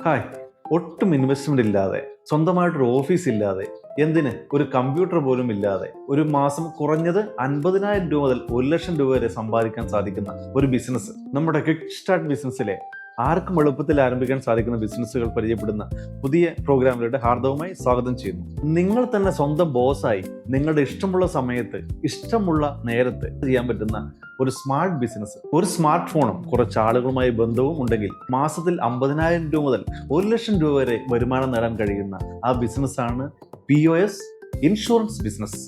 Hi, ഒട്ടും investment ഇല്ലാതെ, സ്വന്തമായിട്ടൊരു ഓഫീസ് ഇല്ലാതെ, എന്തിന് ഒരു കമ്പ്യൂട്ടർ പോലും ഇല്ലാതെ ഒരു മാസം കുറഞ്ഞത് 50,000 രൂപ മുതൽ 1,00,000 രൂപ വരെ സമ്പാദിക്കാൻ സാധിക്കുന്ന ഒരു ബിസിനസ്. നമ്മുടെ ക്വിക്ക് സ്റ്റാർട്ട് ബിസിനസ്സിലെ ആർക്കും എളുപ്പത്തിൽ ആരംഭിക്കാൻ സാധിക്കുന്ന ബിസിനസ്സുകൾ പരിചയപ്പെടുന്ന പുതിയ പ്രോഗ്രാമിലൂടെ ഹാർദവമായി സ്വാഗതം ചെയ്യുന്നു. നിങ്ങൾ തന്നെ സ്വന്തം ബോസായി നിങ്ങളുടെ ഇഷ്ടമുള്ള സമയത്ത് ഇഷ്ടമുള്ള നേരത്ത് ചെയ്യാൻ പറ്റുന്ന ഒരു സ്മാർട്ട് ബിസിനസ്. ഒരു സ്മാർട്ട് ഫോണും കുറച്ച് ആളുകളുമായി ബന്ധവും ഉണ്ടെങ്കിൽ മാസത്തിൽ 50,000 രൂപ മുതൽ 1,00,000 രൂപ വരെ വരുമാനം നേടാൻ കഴിയുന്ന ആ ബിസിനസ്സാണ് POS ഇൻഷുറൻസ് ബിസിനസ്.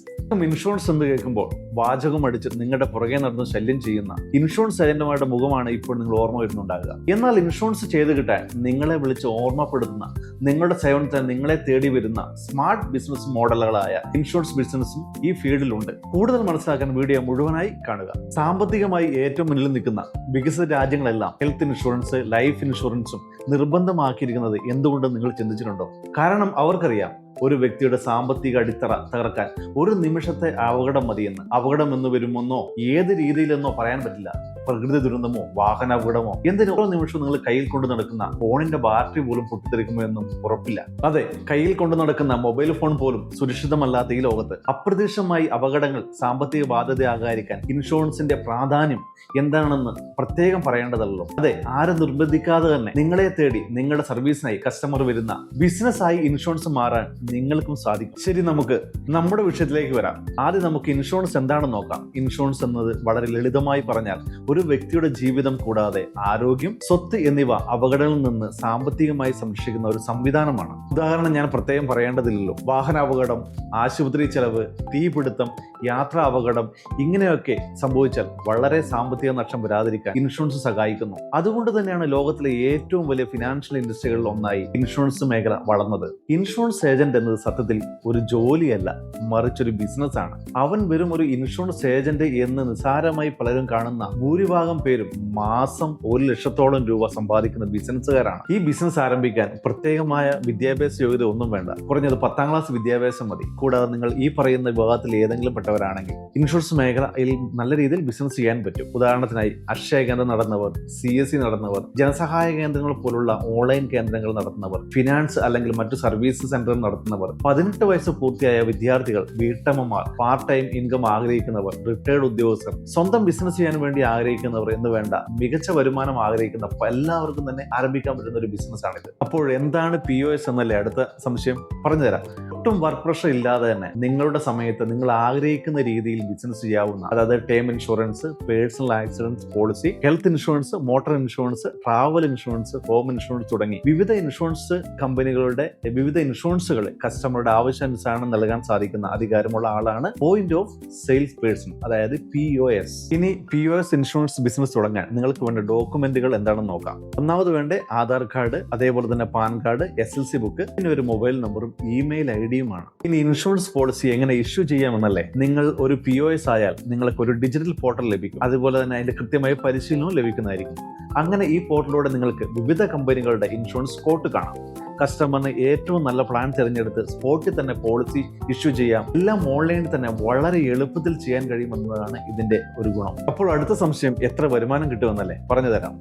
ഇൻഷുറൻസ് എന്ന് കേൾക്കുമ്പോൾ വാചകം അടിച്ച് നിങ്ങളുടെ പുറകെ നടന്ന് ശല്യം ചെയ്യുന്ന ഇൻഷുറൻസ് ഏജന്റുമാരുടെ മുഖമാണ് ഇപ്പോൾ നിങ്ങൾ ഓർമ്മ വരുന്നുണ്ടാകുക. എന്നാൽ ഇൻഷുറൻസ് ചെയ്ത് കിട്ടാൻ നിങ്ങളെ വിളിച്ച് ഓർമ്മപ്പെടുത്തുന്ന, നിങ്ങളുടെ സേവനത്തിന് നിങ്ങളെ തേടി വരുന്ന സ്മാർട്ട് ബിസിനസ് മോഡലുകളായ ഇൻഷുറൻസ് ബിസിനസ്സും ഈ ഫീൽഡിലുണ്ട്. കൂടുതൽ മനസ്സിലാക്കാൻ വീഡിയോ മുഴുവനായി കാണുക. സാമ്പത്തികമായി ഏറ്റവും മുന്നിൽ നിൽക്കുന്ന വികസിത രാജ്യങ്ങളെല്ലാം ഹെൽത്ത് ഇൻഷുറൻസ്, ലൈഫ് ഇൻഷുറൻസും നിർബന്ധമാക്കിയിരിക്കുന്നത് എന്തുകൊണ്ടെന്ന് നിങ്ങൾ ചിന്തിച്ചിട്ടുണ്ടോ? കാരണം അവർക്കറിയാം, ഒരു വ്യക്തിയുടെ സാമ്പത്തിക അടിത്തറ തകർക്കാൻ ഒരു നിമിഷത്തെ അപകടം മതിയെന്ന്. അപകടം എന്ന് വരുമെന്നോ ഏത് രീതിയിലെന്നോ പറയാൻ പറ്റില്ല. പ്രകൃതി ദുരന്തമോ വാഹനാപകടമോ, എന്തിനും ഓരോ നിമിഷവും നിങ്ങൾ കയ്യിൽ കൊണ്ട് നടക്കുന്ന ഫോണിന്റെ ബാറ്ററി പോലും പൊട്ടിത്തെറിക്കുമോ എന്നും ഉറപ്പില്ല. അതെ, കയ്യിൽ കൊണ്ട് നടക്കുന്ന മൊബൈൽ ഫോൺ പോലും സുരക്ഷിതമല്ലാത്ത ഈ ലോകത്ത് അപ്രതീക്ഷിതമായി അപകടങ്ങൾ സാമ്പത്തിക ബാധ്യതയാകാതിരിക്കാൻ ഇൻഷുറൻസിന്റെ പ്രാധാന്യം എന്താണെന്ന് പ്രത്യേകം പറയേണ്ടതല്ലോ. അതെ, ആരും നിർബന്ധിക്കാതെ തന്നെ നിങ്ങളെ തേടി നിങ്ങളുടെ സർവീസിനായി കസ്റ്റമർ വരുന്ന ബിസിനസ്സായി ഇൻഷുറൻസ് മാറാൻ നിങ്ങൾക്കും സാധിക്കും. ശരി, നമുക്ക് നമ്മുടെ വിഷയത്തിലേക്ക് വരാം. ആദ്യം നമുക്ക് ഇൻഷുറൻസ് എന്താണെന്ന് നോക്കാം. ഇൻഷുറൻസ് എന്നത് വളരെ ലളിതമായി പറഞ്ഞാൽ ഒരു വ്യക്തിയുടെ ജീവിതം കൂടാതെ ആരോഗ്യം, സ്വത്ത് എന്നിവ അപകടങ്ങളിൽ നിന്ന് സാമ്പത്തികമായി സംരക്ഷിക്കുന്ന ഒരു സംവിധാനമാണ്. ഉദാഹരണം ഞാൻ പ്രത്യേകം പറയേണ്ടതില്ലല്ലോ. വാഹനാപകടം, ആശുപത്രി ചെലവ്, തീപിടുത്തം, യാത്രാ അപകടം ഇങ്ങനെയൊക്കെ സംഭവിച്ചാൽ വളരെ സാമ്പത്തിക നഷ്ടം വരാതിരിക്കാൻ ഇൻഷുറൻസ് സഹായിക്കുന്നു. അതുകൊണ്ട് തന്നെയാണ് ലോകത്തിലെ ഏറ്റവും വലിയ ഫിനാൻഷ്യൽ ഇൻഡസ്ട്രികളിൽ ഒന്നായി ഇൻഷുറൻസ് മേഖല വളർന്നത്. ഇൻഷുറൻസ് ഏജന്റ് എന്നത് സത്യത്തിൽ ഒരു ജോലിയല്ല, മറിച്ചൊരു ബിസിനസ് ആണ്. അവൻ വെറും ഒരു ഇൻഷുറൻസ് ഏജന്റ് എന്ന് നിസ്സാരമായി പലരും കാണുന്ന ഭൂരിഭാഗം പേരും മാസം 1,00,000 രൂപ സമ്പാദിക്കുന്ന ബിസിനസ്സുകാരാണ്. ഈ ബിസിനസ് ആരംഭിക്കാൻ പ്രത്യേകമായ വിദ്യാഭ്യാസ യോഗ്യത ഒന്നും വേണ്ട. കുറഞ്ഞത് 10ാം ക്ലാസ് വിദ്യാഭ്യാസം മതി. കൂടാതെ നിങ്ങൾ ഈ പറയുന്ന വിഭാഗത്തിൽ ഏതെങ്കിലും പെട്ടവരാണെങ്കിൽ ഇൻഷുറൻസ് മേഖലയിൽ നല്ല രീതിയിൽ ബിസിനസ് ചെയ്യാൻ പറ്റും. ഉദാഹരണത്തിനായി അക്ഷയ കേന്ദ്രം നടന്നവർ, CSC നടന്നവർ, ജനസഹായ കേന്ദ്രങ്ങൾ പോലുള്ള ഓൺലൈൻ കേന്ദ്രങ്ങൾ നടത്തുന്നവർ, ഫിനാൻസ് അല്ലെങ്കിൽ മറ്റു സർവീസ് സെന്റർ നടത്തുന്നവർ, 18 വയസ്സ് പൂർത്തിയായ വിദ്യാർത്ഥികൾ, വീട്ടമ്മമാർ, പാർട്ട് ടൈം ഇൻകം ആഗ്രഹിക്കുന്നവർ, റിട്ടയർഡ് ഉദ്യോഗസ്ഥർ, സ്വന്തം ബിസിനസ് ചെയ്യാൻ വേണ്ടി ആഗ്രഹിക്കുന്നവർ എന്ന് വേണ്ട മികച്ച വരുമാനം ആഗ്രഹിക്കുന്ന എല്ലാവർക്കും തന്നെ ആരംഭിക്കാൻ പറ്റുന്ന ഒരു ബിസിനസ് ആണിത്. അപ്പോൾ എന്താണ് POS എന്നല്ലേ അടുത്ത സംശയം? പറഞ്ഞുതരാം. ഒട്ടും വർക്ക് പ്രഷർ ഇല്ലാതെ തന്നെ നിങ്ങളുടെ സമയത്ത് നിങ്ങൾ ആഗ്രഹിക്കുന്ന രീതിയിൽ ബിസിനസ് ചെയ്യാവുന്ന, അതായത് term insurance, personal accident policy, health insurance, motor insurance, travel insurance, home insurance തുടങ്ങി വിവിധ ഇൻഷുറൻസ് കമ്പനികളുടെ വിവിധ ഇൻഷുറൻസുകൾ കസ്റ്റമറുടെ ആവശ്യാനുസരണം നൽകാൻ സാധിക്കുന്ന അധികാരമുള്ള ആളാണ് പോയിന്റ് ഓഫ് സെയിൽസ് പേഴ്സൺ, അതായത് POS. ഇനി POS ഇൻഷുറൻസ് ബിസിനസ് തുടങ്ങാൻ നിങ്ങൾക്ക് വേണ്ട ഡോക്യുമെന്റുകൾ എന്താണെന്ന് നോക്കാം. ഒന്നാമത് വേണ്ട ആധാർ കാർഡ്, അതേപോലെ തന്നെ പാൻ കാർഡ്, SLC ബുക്ക്, പിന്നെ ഒരു മൊബൈൽ നമ്പറും ഇമെയിൽ ഐഡിയുമാണ്. ഇനി ഇൻഷുറൻസ് പോളിസി എങ്ങനെ ഇഷ്യൂ ചെയ്യാമെന്നല്ലേ. നിങ്ങൾ ഒരു POS ആയാൽ നിങ്ങൾക്ക് ഒരു ഡിജിറ്റൽ പോർട്ടൽ ലഭിക്കും. അതുപോലെ തന്നെ അതിന്റെ കൃത്യമായ പരിശീലനവും ലഭിക്കുന്നതായിരിക്കും. അങ്ങനെ ഈ പോർട്ടലിലൂടെ നിങ്ങൾക്ക് വിവിധ കമ്പനികളുടെ ഇൻഷുറൻസ് കോട്ട് കാണാം. കസ്റ്റമറിന് ഏറ്റവും നല്ല പ്ലാൻ തിരഞ്ഞെടുത്ത് സ്പോട്ടിൽ തന്നെ പോളിസി ഇഷ്യൂ ചെയ്യാം. എല്ലാം ഓൺലൈനിൽ തന്നെ വളരെ എളുപ്പത്തിൽ ചെയ്യാൻ കഴിയുമെന്നതാണ് ഇതിന്റെ ഒരു ഗുണം. അപ്പോൾ അടുത്ത സംശയം, എത്ര വരുമാനം കിട്ടുമെന്നല്ലേ. പറഞ്ഞു തരാം.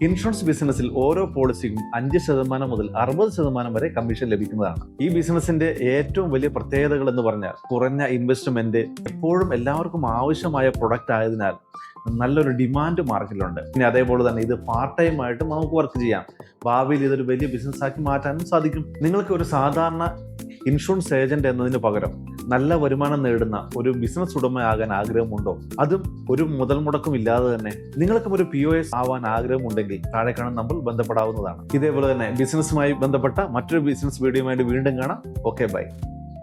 ഇൻഷുറൻസ് ബിസിനസ്സിൽ ഓരോ പോളിസിക്കും 5% മുതൽ 60% വരെ കമ്മീഷൻ ലഭിക്കുന്നതാണ്. ഈ ബിസിനസിന്റെ ഏറ്റവും വലിയ പ്രത്യേകതകൾ എന്ന് പറഞ്ഞാൽ കുറഞ്ഞ ഇൻവെസ്റ്റ്മെന്റ്, എപ്പോഴും എല്ലാവർക്കും ആവശ്യമായ പ്രൊഡക്റ്റ് ആയതിനാൽ നല്ലൊരു ഡിമാൻഡ് മാർക്കറ്റിലുണ്ട്. പിന്നെ അതേപോലെ തന്നെ ഇത് പാർട്ട് ടൈം ആയിട്ട് നമുക്ക് വർക്ക് ചെയ്യാം. ഭാവിയിൽ ഇതൊരു വലിയ ബിസിനസ് ആക്കി മാറ്റാനും സാധിക്കും. നിങ്ങൾക്ക് ഒരു സാധാരണ ഇൻഷുറൻസ് ഏജന്റ് എന്നതിന് പകരം നല്ല വരുമാനം നേടുന്ന ഒരു ബിസിനസ് ഉടമയാകാൻ ആഗ്രഹമുണ്ടോ? അതും ഒരു മുതൽ മുടക്കം ഇല്ലാതെ തന്നെ നിങ്ങൾക്കും ഒരു POS ആവാൻ ആഗ്രഹമുണ്ടെങ്കിൽ താഴെ കാണുന്ന നമ്പറിൽ ബന്ധപ്പെടാവുന്നതാണ്. ഇതേപോലെ തന്നെ ബിസിനസ്സുമായി ബന്ധപ്പെട്ട മറ്റൊരു ബിസിനസ് വീഡിയോയുമായിട്ട് വീണ്ടും കാണാം. Okay, by.